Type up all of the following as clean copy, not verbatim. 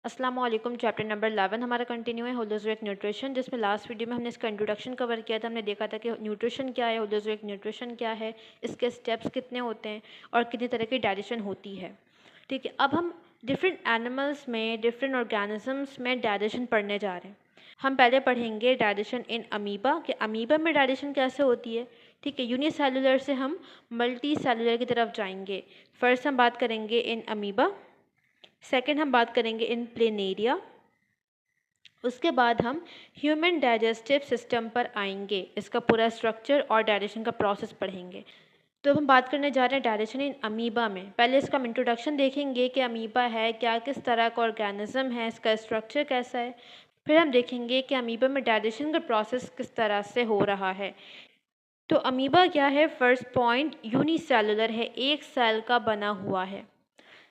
अस्सलाम वालेकुम। Chapter number 11 हमारा कंटिन्यू है होलोज़ोइक न्यूट्रिशन, जिसमें लास्ट वीडियो में हमने इसका इंट्रोडक्शन कवर किया था। हमने देखा था कि न्यूट्रिशन क्या है, होलोज़ोइक न्यूट्रिशन क्या है, इसके स्टेप्स कितने होते हैं और कितनी तरह की डाइजेशन होती है। ठीक है, अब हम डिफरेंट एनिमल्स में, डिफरेंट ऑर्गेनिजम्स में डाइजेशन पढ़ने जा रहे हैं। हम पहले पढ़ेंगे डाइजेशन इन अमीबा कि अमीबा में डाइजेशन कैसे होती है। ठीक है, यूनिसेलुलर से हम मल्टी सेलुलर की तरफ जाएंगे। फर्स्ट हम बात करेंगे इन अमीबा, सेकेंड हम बात करेंगे इन प्लेनेरिया, उसके बाद हम ह्यूमन डाइजेस्टिव सिस्टम पर आएंगे, इसका पूरा स्ट्रक्चर और डाइजेशन का प्रोसेस पढ़ेंगे। तो हम बात करने जा रहे हैं डाइजेशन इन अमीबा में। पहले इसका हम इंट्रोडक्शन देखेंगे कि अमीबा है क्या, किस तरह का ऑर्गेनिज्म है, इसका स्ट्रक्चर कैसा है। फिर हम देखेंगे कि अमीबा में डाइजेशन का प्रोसेस किस तरह से हो रहा है। तो अमीबा क्या है? फर्स्ट पॉइंट, यूनिसेलुलर है, एक सेल का बना हुआ है।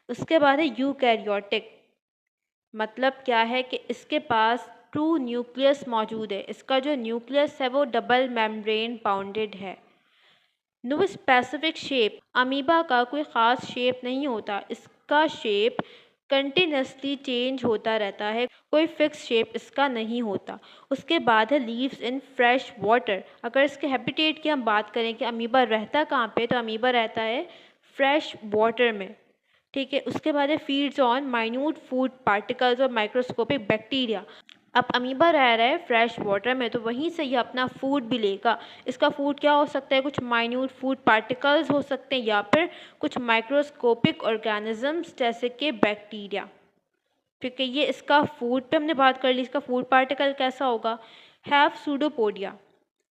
उसके बाद है यूकैरियोटिक, मतलब क्या है कि इसके पास ट्रू न्यूक्लियस मौजूद है। इसका जो न्यूक्लियस है वो डबल मेम्ब्रेन बाउंडेड है। नो स्पेसिफिक शेप, अमीबा का कोई ख़ास शेप नहीं होता, इसका शेप कंटिन्यूसली चेंज होता रहता है, कोई फिक्स शेप इसका नहीं होता। उसके बाद है लीव्स इन फ्रेश वाटर। अगर इसके हैबिटेट की हम बात करें कि अमीबा रहता कहाँ पे, तो अमीबा रहता है फ्रेश वाटर में। ठीक है, उसके बाद है feeds on minute food particles और माइक्रोस्कोपिक बैक्टीरिया। अब अमीबा रह रहा है फ्रेश वाटर में, तो वहीं से ये अपना फूड भी लेगा। इसका फूड क्या हो सकता है? कुछ माइन्यूट फूड पार्टिकल्स हो सकते हैं या फिर कुछ माइक्रोस्कोपिक ऑर्गेनिजम्स जैसे कि बैक्टीरिया। ठीक है, ये इसका फूड पे हमने बात कर ली। इसका फूड पार्टिकल कैसा होगा? Have pseudopodia.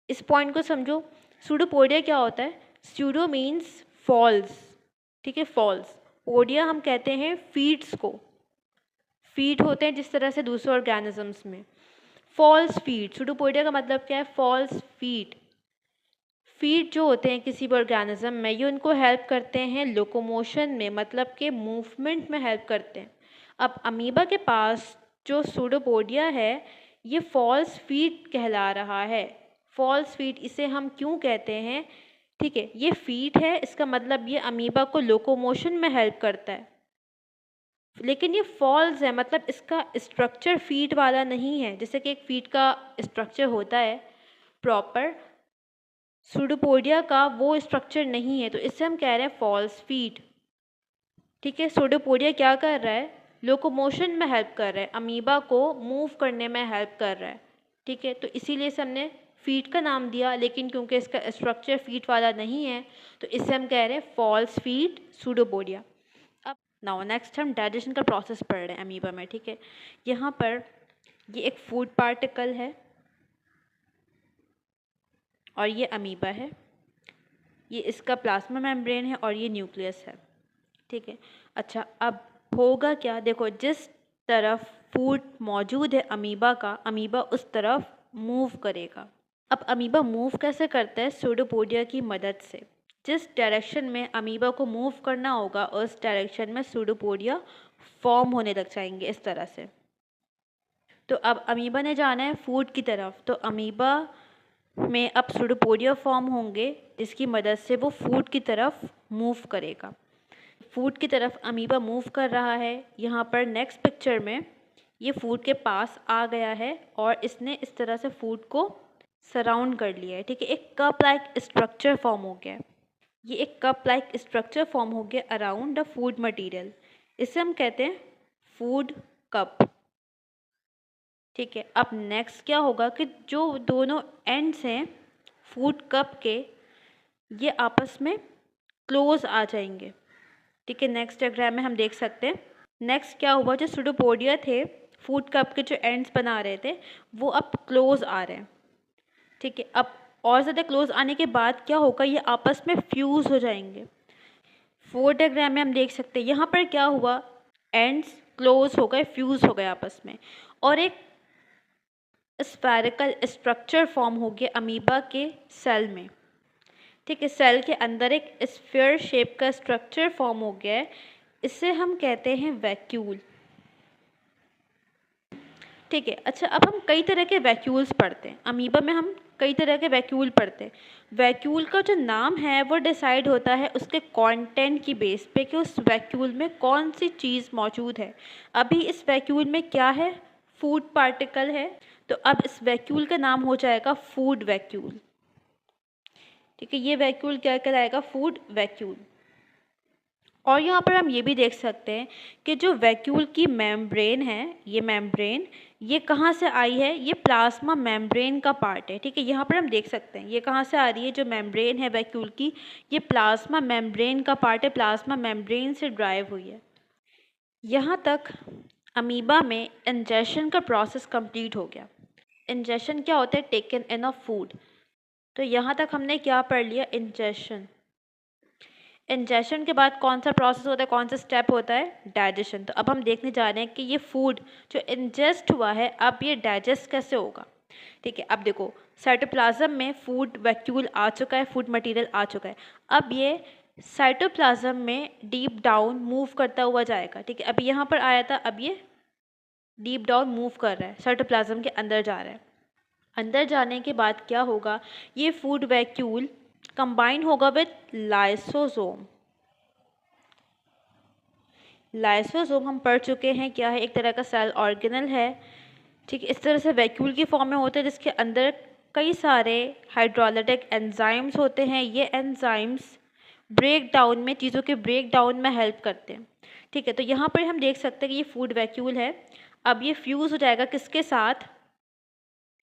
इस पॉइंट को समझो। सूडोपोडिया क्या होता है? सूडो मीन्स फॉल्स, ठीक है, फॉल्स। पोडिया हम कहते हैं फीड्स को। फीड होते हैं जिस तरह से दूसरे ऑर्गेनिजम्स में। फॉल्स फीड, सूडोपोडिया का मतलब क्या है? False feed. फीड जो होते हैं किसी भी ऑर्गेनिज्म में, ये उनको हेल्प करते हैं लोकोमोशन में, मतलब कि मूवमेंट में हेल्प करते हैं। अब अमीबा के पास जो सूडोपोडिया है, ये फॉल्स फीड कहला रहा है। फॉल्स फीड इसे हम क्यों कहते हैं? ठीक है, ये फीड है, इसका मतलब ये अमीबा को लोकोमोशन में हेल्प करता है, लेकिन ये फॉल्स है, मतलब इसका स्ट्रक्चर फीड वाला नहीं है, जैसे कि एक फीड का स्ट्रक्चर होता है प्रॉपर। सूडोपोडिया का वो स्ट्रक्चर नहीं है, तो इससे हम कह रहे हैं फॉल्स फीड। ठीक है, सूडोपोडिया क्या कर रहा है? लोकोमोशन में हेल्प कर रहा है, अमीबा को मूव करने में हेल्प कर रहा है। ठीक है, तो इसीलिए इसे हमने फीड का नाम दिया, लेकिन क्योंकि इसका स्ट्रक्चर फीड वाला नहीं है, तो इसे हम कह रहे हैं फॉल्स फीड सूडोपोडिया। अब नाउ नेक्स्ट हम डाइजेशन का प्रोसेस पढ़ रहे हैं अमीबा में। ठीक है, यहाँ पर ये एक फूड पार्टिकल है और ये अमीबा है, ये इसका प्लाज्मा मेम्ब्रेन है और ये न्यूक्लियस है। ठीक है, अच्छा अब होगा क्या? देखो, जिस तरफ फूड मौजूद है अमीबा का, अमीबा उस तरफ मूव करेगा। अब अमीबा मूव कैसे करता है? सूडोपोडिया की मदद से। जिस डायरेक्शन में अमीबा को मूव करना होगा, उस डायरेक्शन में सूडोपोडिया फॉर्म होने लग जाएंगे इस तरह से। तो अब अमीबा ने जाना है फूड की तरफ, तो अमीबा में अब सूडोपोडिया फॉर्म होंगे, जिसकी मदद से वो फूड की तरफ मूव करेगा। फूड की तरफ अमीबा मूव कर रहा है। यहाँ पर नेक्स्ट पिक्चर में ये फूड के पास आ गया है और इसने इस तरह से फूड को सराउंड कर लिया है। ठीक है, एक कप लाइक स्ट्रक्चर फॉर्म हो गया है। ये एक कप लाइक स्ट्रक्चर फॉर्म हो गया अराउंड द फूड मटेरियल, इसे हम कहते हैं फूड कप। ठीक है, अब नेक्स्ट क्या होगा कि जो दोनों एंड्स हैं फूड कप के, ये आपस में क्लोज आ जाएंगे। ठीक है, नेक्स्ट डायग्राम में हम देख सकते हैं। नेक्स्ट क्या हुआ? जो सूडोपोडिया थे, फूड कप के जो एंड्स बना रहे थे, वो अब क्लोज आ रहे हैं। ठीक है, अब और ज़्यादा क्लोज आने के बाद क्या होगा? ये आपस में फ्यूज़ हो जाएंगे। फोर्थ डायग्राम में हम देख सकते हैं यहाँ पर क्या हुआ? एंड्स क्लोज हो गए, फ्यूज़ हो गए आपस में, और एक स्फेरिकल स्ट्रक्चर फॉर्म हो गया अमीबा के सेल में। ठीक है, सेल के अंदर एक स्फीयर शेप का स्ट्रक्चर फॉर्म हो गया है, इसे हम कहते हैं वैक्यूल। ठीक है, अच्छा अब हम कई तरह के वैक्यूल्स पढ़ते हैं। अमीबा में हम कई तरह के वैक्यूल पढ़ते हैं। वैक्यूल का जो नाम है वो डिसाइड होता है उसके कंटेंट की बेस पे कि उस वैक्यूल में कौन सी चीज़ मौजूद है। अभी इस वैक्यूल में क्या है, फूड पार्टिकल है, तो अब इस वैक्यूल का नाम हो जाएगा फूड वैक्यूल। ठीक है, ये वैक्यूल क्या कहलाएगा, फूड वैक्यूल। और यहाँ पर हम ये भी देख सकते हैं कि जो वैक्यूल की मेम्ब्रेन है, ये मेम्ब्रेन ये कहाँ से आई है, ये प्लाज्मा मेम्ब्रेन का पार्ट है। ठीक है, यहाँ पर हम देख सकते हैं ये कहाँ से आ रही है, जो मेम्ब्रेन है वैक्यूल की, ये प्लाज्मा मेम्ब्रेन का पार्ट है, प्लाज्मा मेम्ब्रेन से ड्राइव हुई है। यहाँ तक अमीबा में इंजेशन का प्रोसेस कंप्लीट हो गया। इंजेशन क्या होता है, टेकन इन ऑफ फूड। तो यहाँ तक हमने क्या पढ़ लिया, इंजेशन। इंजेशन के बाद कौन सा प्रोसेस होता है, कौन सा स्टेप होता है, डाइजेशन। तो अब हम देखने जा रहे हैं कि ये फूड जो इंजेस्ट हुआ है अब ये डाइजेस्ट कैसे होगा। ठीक है, अब देखो साइटोप्लाज्म में फूड वैक्यूल आ चुका है, फूड मटेरियल आ चुका है। अब ये साइटोप्लाज्म में डीप डाउन मूव करता हुआ जाएगा। ठीक है, अभी यहाँ पर आया था, अब ये डीप डाउन मूव कर रहा है, साइटोप्लाज्म के अंदर जा रहा है। अंदर जाने के बाद क्या होगा, ये फूड वैक्यूल कंबाइन होगा विद लाइसोसोम। लाइसोसोम हम पढ़ चुके हैं क्या है, एक तरह का सेल ऑर्गेनल है। ठीक है, इस तरह से वैक्यूल की फॉर्म में होते हैं जिसके अंदर कई सारे हाइड्रोलाइटिक एंजाइम्स होते हैं। ये एंजाइम्स ब्रेक डाउन में, चीज़ों के ब्रेक डाउन में हेल्प करते हैं। ठीक है, तो यहाँ पर हम देख सकते हैं कि ये फूड वैक्यूल है। अब ये फ्यूज़ हो जाएगा किसके साथ,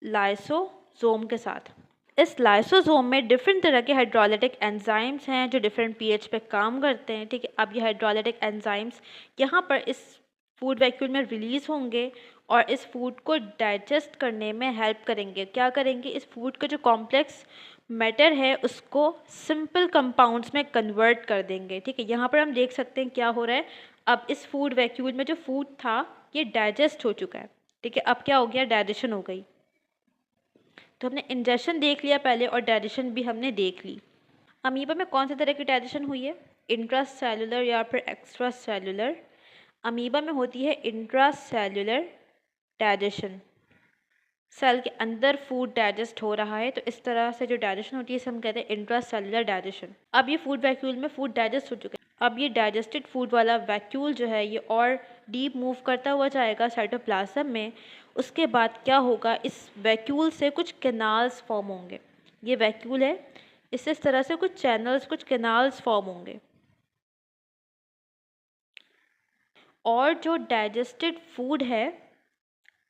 लाइसोसोम के साथ। इस लाइसोसोम में डिफरेंट तरह के हाइड्रोलाइटिक एंजाइम्स हैं जो डिफरेंट पीएच पे काम करते हैं। ठीक है, अब ये हाइड्रोलाइटिक एंजाइम्स यहाँ पर इस फूड वैक्यूल में रिलीज़ होंगे और इस फूड को डाइजेस्ट करने में हेल्प करेंगे। क्या करेंगे, इस फूड का जो कॉम्प्लेक्स मैटर है उसको सिंपल कंपाउंड्स में कन्वर्ट कर देंगे। ठीक है, यहाँ पर हम देख सकते हैं क्या हो रहा है, अब इस फूड वैक्यूल में जो फूड था ये डाइजेस्ट हो चुका है। ठीक है, अब क्या हो गया, डाइजेशन हो गई। तो हमने इंजेशन देख लिया पहले और डाइजेशन भी हमने देख ली। अमीबा में कौन से तरह की डाइजेशन हुई है, इंट्रासेलुलर या फिर एक्स्ट्रा सेलुलर। अमीबा में होती है इंट्रासेलुलर डाइजेशन, सेल के अंदर फूड डाइजेस्ट हो रहा है, तो इस तरह से जो डाइजेशन होती है इसे हम कहते हैं इंट्रासेलुलर डाइजेशन। अब ये फूड वैक्यूल में फूड डाइजेस्ट हो चुका है। अब ये डाइजेस्टेड फूड वाला वैक्यूल जो है ये और डीप मूव करता हुआ जाएगा साइटोप्लाज्म में। उसके बाद क्या होगा, इस वैक्यूल से कुछ कैनाल्स फॉर्म होंगे। ये वैक्यूल है, इससे इस तरह से कुछ चैनल्स, कुछ कैनाल्स फॉर्म होंगे। और जो डाइजेस्टेड फूड है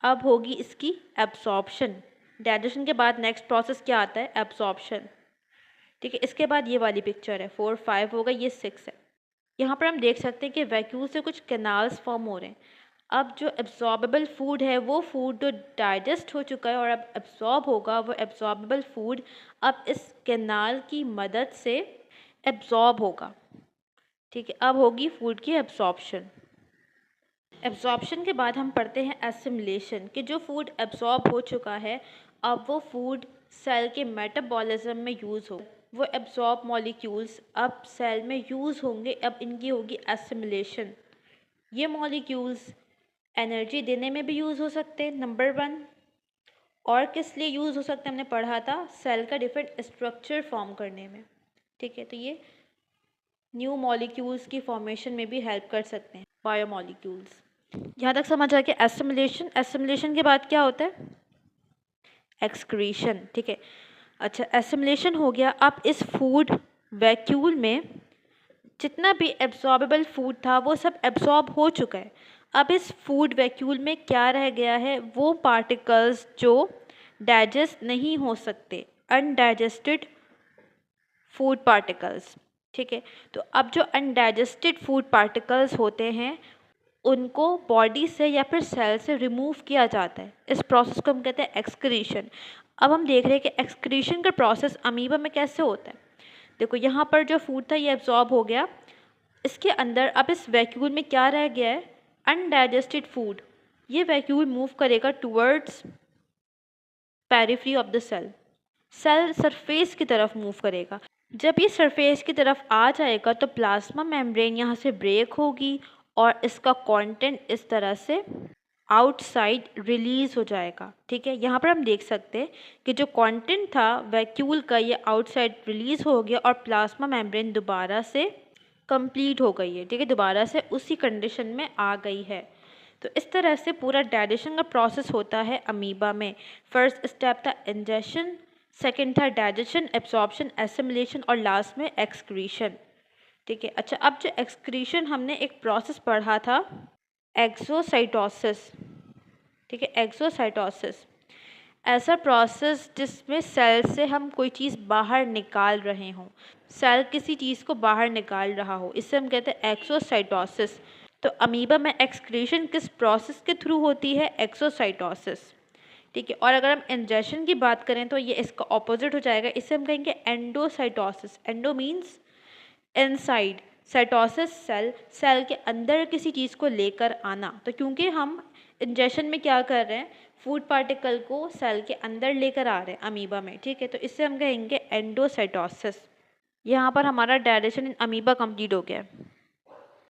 अब होगी इसकी एब्सॉर्प्शन। डाइजेशन के बाद नेक्स्ट प्रोसेस क्या आता है, एब्सॉर्प्शन। ठीक है, इसके बाद ये वाली पिक्चर है, 4 5 होगा, ये 6 है। यहाँ पर हम देख सकते हैं कि वैक्यूल से कुछ कैनाल्स फॉर्म हो रहे हैं। अब जो एब्जॉर्बेबल फूड है वो फूड जो डाइजेस्ट हो चुका है और अब एब्जॉर्ब होगा, वो एब्जॉर्बेबल फूड अब इस कैनाल की मदद से एब्जॉर्ब होगा। ठीक है, अब होगी फूड की एब्जॉर्प्शन। एब्जॉर्प्शन के बाद हम पढ़ते हैं एसिमिलेशन, कि जो फूड एब्जॉर्ब हो चुका है अब वो फूड सेल के मेटाबॉलिज्म में यूज़ हो, वो एब्जॉर्ब मॉलिक्यूल्स अब सेल में यूज़ होंगे, अब इनकी होगी एसिमिलेशन। ये मॉलिक्यूल्स एनर्जी देने में भी यूज़ हो सकते हैं, नंबर 1, और किस लिए यूज़ हो सकते हैं हमने पढ़ा था, सेल का डिफरेंट स्ट्रक्चर फॉर्म करने में। ठीक है, तो ये न्यू मॉलिक्यूल्स की फॉर्मेशन में भी हेल्प कर सकते हैं, बायोमॉलिक्यूल्स। यहाँ तक समझ आ गया एसिमिलेशन। एसिमिलेशन के बाद क्या होता है, एक्सक्रीशन। ठीक है, अच्छा एसिमिलेशन हो गया। अब इस फूड वैक्यूल में जितना भी एब्जॉर्बेबल फूड था वो सब एब्जॉर्ब हो चुका है। अब इस फूड वैक्यूल में क्या रह गया है, वो पार्टिकल्स जो डाइजेस्ट नहीं हो सकते, अनडाइजेस्टेड फूड पार्टिकल्स। ठीक है, तो अब जो अनडाइजेस्टेड फूड पार्टिकल्स होते हैं उनको बॉडी से या फिर सेल से रिमूव किया जाता है। इस प्रोसेस को हम कहते हैं एक्सक्रीशन। अब हम देख रहे हैं कि एक्सक्रीशन का प्रोसेस अमीबा में कैसे होता है। देखो यहाँ पर जो फूड था ये एब्जॉर्ब हो गया, इसके अंदर अब इस वैक्यूल में क्या रह गया है, अनडाइजेस्टेड फूड। ये वैक्यूल मूव करेगा towards periphery of the cell, cell surface की तरफ मूव करेगा। जब ये सरफेस की तरफ आ जाएगा तो प्लाज्मा मेम्ब्रेन यहाँ से ब्रेक होगी और इसका कंटेंट इस तरह से आउटसाइड रिलीज़ हो जाएगा। ठीक है, यहाँ पर हम देख सकते हैं कि जो कंटेंट था वैक्यूल का ये आउटसाइड रिलीज़ हो गया और प्लाज्मा मेम्ब्रेन दोबारा से कंप्लीट हो गई है। ठीक है, दोबारा से उसी कंडीशन में आ गई है। तो इस तरह से पूरा डाइजेशन का प्रोसेस होता है अमीबा में। फर्स्ट स्टेप था इंजेशन, सेकेंड था डाइजेशन, एब्जॉर्प्शन, एसिमिलेशन और लास्ट में एक्सक्रीशन। ठीक है, अच्छा, अब जो एक्सक्रीशन हमने एक प्रोसेस पढ़ा था एक्सोसाइटोसिस। ठीक है, एक्सोसाइटोसिस ऐसा प्रोसेस जिसमें सेल से हम कोई चीज़ बाहर निकाल रहे हों, सेल किसी चीज़ को बाहर निकाल रहा हो, इससे हम कहते हैं एक्सोसाइटोसिस। तो अमीबा में एक्सक्रीशन किस प्रोसेस के थ्रू होती है? एक्सोसाइटोसिस। ठीक है, और अगर हम इंजेशन की बात करें तो ये इसका ऑपोजिट हो जाएगा, इससे हम कहेंगे endocytosis. Endo means inside, cytosis cell, cell के अंदर किसी चीज़ को लेकर आना। तो क्योंकि हम इंजेशन में क्या कर रहे हैं, फूड पार्टिकल को सेल के अंदर लेकर आ रहे हैं अमीबा में। ठीक है, तो इससे हम कहेंगे एंडोसाइटोसिस। यहाँ पर हमारा डायरेक्शन इन अमीबा कंप्लीट हो गया है।